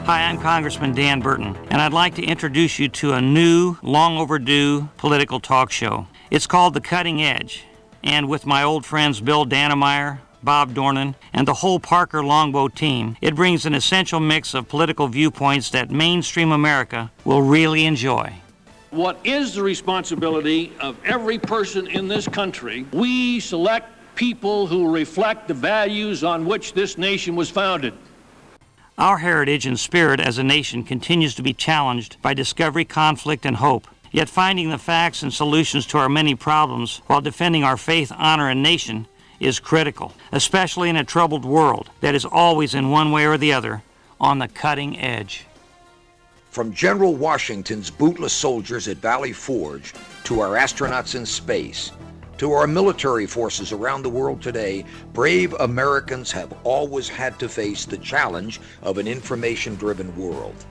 Hi, I'm Congressman Dan Burton, and I'd like to introduce you to a new, long overdue political talk show. It's called The Cutting Edge, and with my old friends Bill Dannemeyer, Bob Dornan, and the whole Parker Longbow team, it brings an essential mix of political viewpoints that mainstream America will really enjoy. What is the responsibility of every person in this country? We select people who reflect the values on which this nation was founded. Our heritage and spirit as a nation continues to be challenged by discovery, conflict, and hope. Yet finding the facts and solutions to our many problems while defending our faith, honor, and nation is critical, especially in a troubled world that is always in one way or the other on the cutting edge. From General Washington's bootless soldiers at Valley Forge to our astronauts in space, to our military forces around the world today, brave Americans have always had to face the challenge of an information-driven world.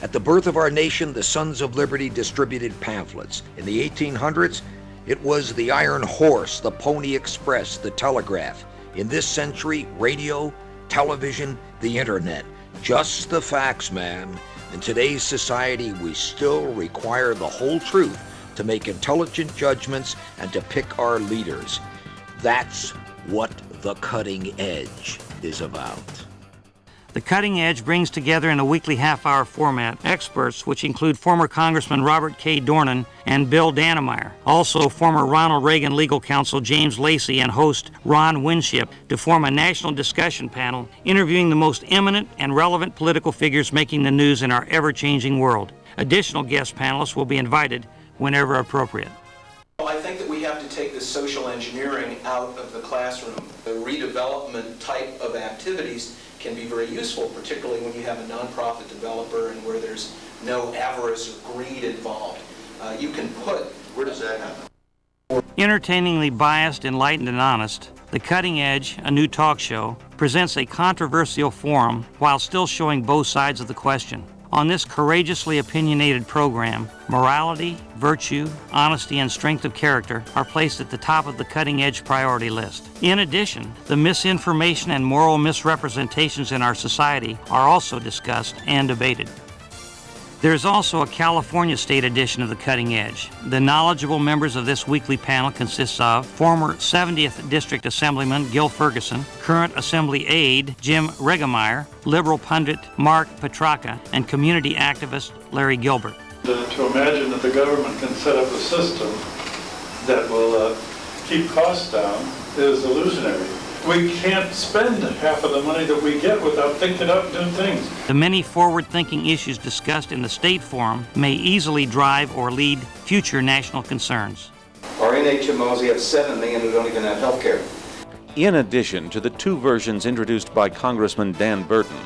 At the birth of our nation, the Sons of Liberty distributed pamphlets. In the 1800s, it was the Iron Horse, the Pony Express, the telegraph. In this century, radio, television, the internet. Just the facts, man. In today's society, we still require the whole truth to make intelligent judgments and to pick our leaders. That's what The Cutting Edge is about. The Cutting Edge brings together in a weekly half-hour format experts which include former Congressman Robert K. Dornan and Bill Dannemeyer, also former Ronald Reagan legal counsel James Lacey and host Ron Winship, to form a national discussion panel interviewing the most eminent and relevant political figures making the news in our ever-changing world. Additional guest panelists will be invited whenever appropriate. Well, I think that we have to take this social engineering out of the classroom. The redevelopment type of activities can be very useful, particularly when you have a nonprofit developer and where there's no avarice or greed involved. You can put, where does that happen? Entertainingly biased, enlightened, and honest, The Cutting Edge, a new talk show, presents a controversial forum while still showing both sides of the question. On this courageously opinionated program, morality, virtue, honesty, and strength of character are placed at the top of the cutting-edge priority list. In addition, the misinformation and moral misrepresentations in our society are also discussed and debated. There is also a California State edition of The Cutting Edge. The knowledgeable members of this weekly panel consists of former 70th District Assemblyman Gil Ferguson, current Assembly aide Jim Regemeyer, liberal pundit Mark Petracca, and community activist Larry Gilbert. To imagine that the government can set up a system that will keep costs down is illusionary. We can't spend half of the money that we get without thinking up new things. The many forward-thinking issues discussed in the State Forum may easily drive or lead future national concerns. Our NHMOs, we have 7 million who don't even have health care. In addition to the 2 versions introduced by Congressman Dan Burton,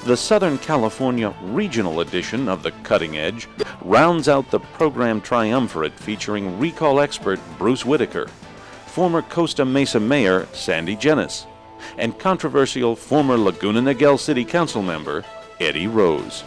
the Southern California Regional Edition of The Cutting Edge rounds out the program triumvirate featuring recall expert Bruce Whitaker, former Costa Mesa Mayor Sandy Jennis, and controversial former Laguna Niguel City Council member Eddie Rose.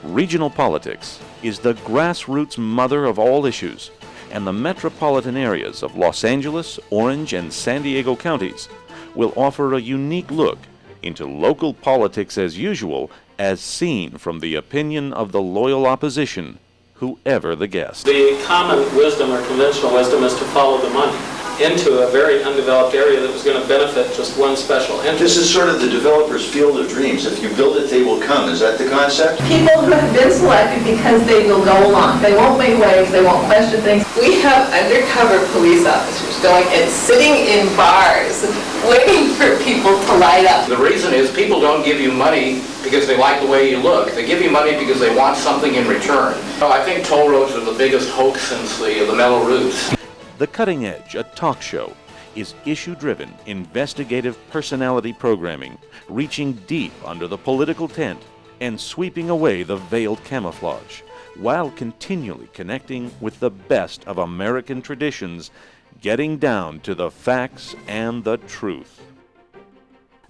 Regional politics is the grassroots mother of all issues, and the metropolitan areas of Los Angeles, Orange, and San Diego counties will offer a unique look into local politics as usual, as seen from the opinion of the loyal opposition, whoever the guest. The common wisdom or conventional wisdom is to follow the money into a very undeveloped area that was going to benefit just one special interest. This is sort of the developer's field of dreams. If you build it, they will come. Is that the concept? People who have been selected because they will go along. They won't make waves. They won't question things. We have undercover police officers going and sitting in bars waiting for people to light up. The reason is people don't give you money because they like the way you look. They give you money because they want something in return. I think toll roads are the biggest hoax since the Mellow Roots. The Cutting Edge, a talk show, is issue-driven, investigative personality programming, reaching deep under the political tent and sweeping away the veiled camouflage, while continually connecting with the best of American traditions, getting down to the facts and the truth.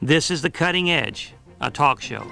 This is The Cutting Edge, a talk show.